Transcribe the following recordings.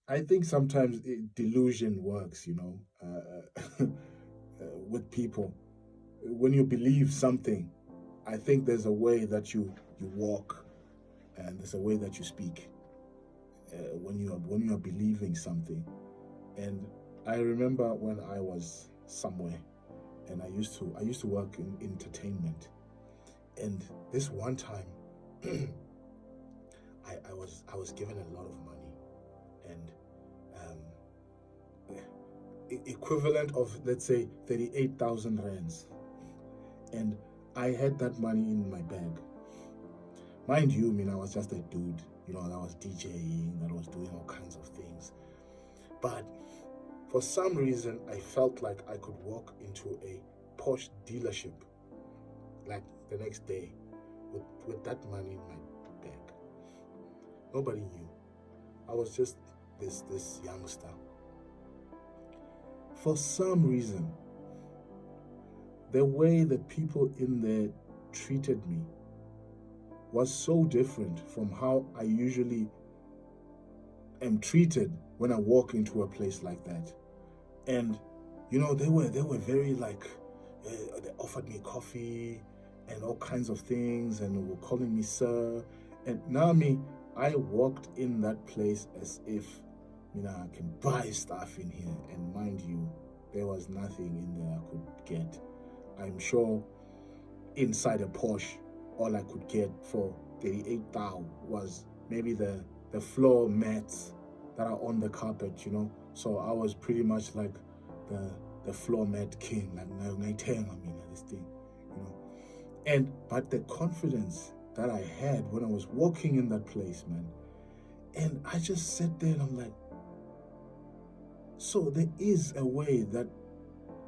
I think sometimes delusion works, with people. When you believe something, I think there's a way that you walk, and there's a way that you speak when you are believing something. And I remember when I was somewhere, and I used to work in entertainment, and this one time, I was given a lot of money, and equivalent of, let's say, 38,000 rands, and I had that money in my bag. Mind you, I mean, I was just a dude, that was DJing, that was doing all kinds of things. But for some reason, I felt like I could walk into a Porsche dealership like the next day with that money in my bag. Nobody knew. I was just this youngster. For some reason, the way the people in there treated me was so different from how I usually am treated when I walk into a place like that. And they were very like, they offered me coffee and all kinds of things, and were calling me sir. And now I walked in that place as if I can buy stuff in here. And mind you, there was nothing in there I could get. I'm sure inside a Porsche, all I could get for 38,000 was maybe the floor mats that are on the carpet. So I was pretty much like the the floor mat king, like this thing, you know. And but the confidence that I had when I was walking in that place, man, and I just sat there and I'm like, so there is a way that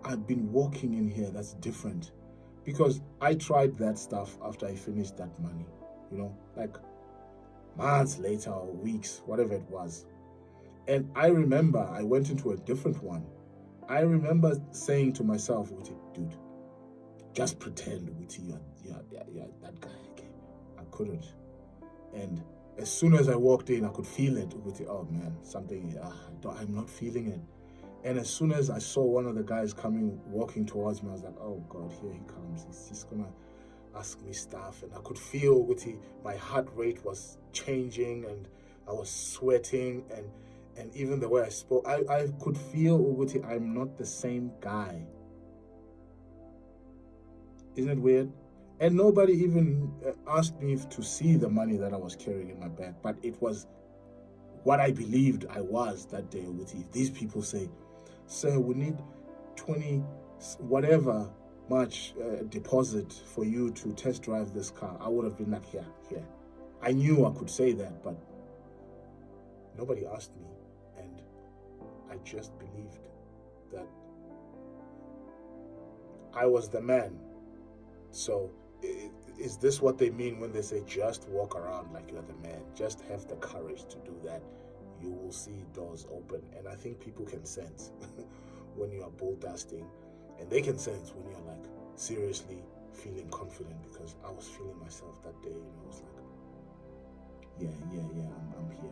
I've been walking in here that's different. Because I tried that stuff after I finished that money, like months later or weeks, whatever it was. And I remember I went into a different one. I remember saying to myself, dude, just pretend you're that guy. Okay? I couldn't. And as soon as I walked in, I could feel it. Oh man, something, I'm not feeling it. And as soon as I saw one of the guys walking towards me, I was like, oh God, here he comes. He's just gonna ask me stuff. And I could feel my heart rate was changing, and I was sweating, and even the way I spoke, I could feel I'm not the same guy. Isn't it weird? And nobody even asked me to see the money that I was carrying in my bag, but it was what I believed I was that day. If these people say, sir, we need 20 whatever much deposit for you to test drive this car, I would have been like, here. I knew I could say that, but nobody asked me, and I just believed that I was the man. So is this what they mean when they say just walk around like you're the man? Just have the courage to do that. You will see doors open. And I think people can sense when you are bull dusting, and they can sense when you're like seriously feeling confident, because I was feeling myself that day. I was like, yeah, I'm here.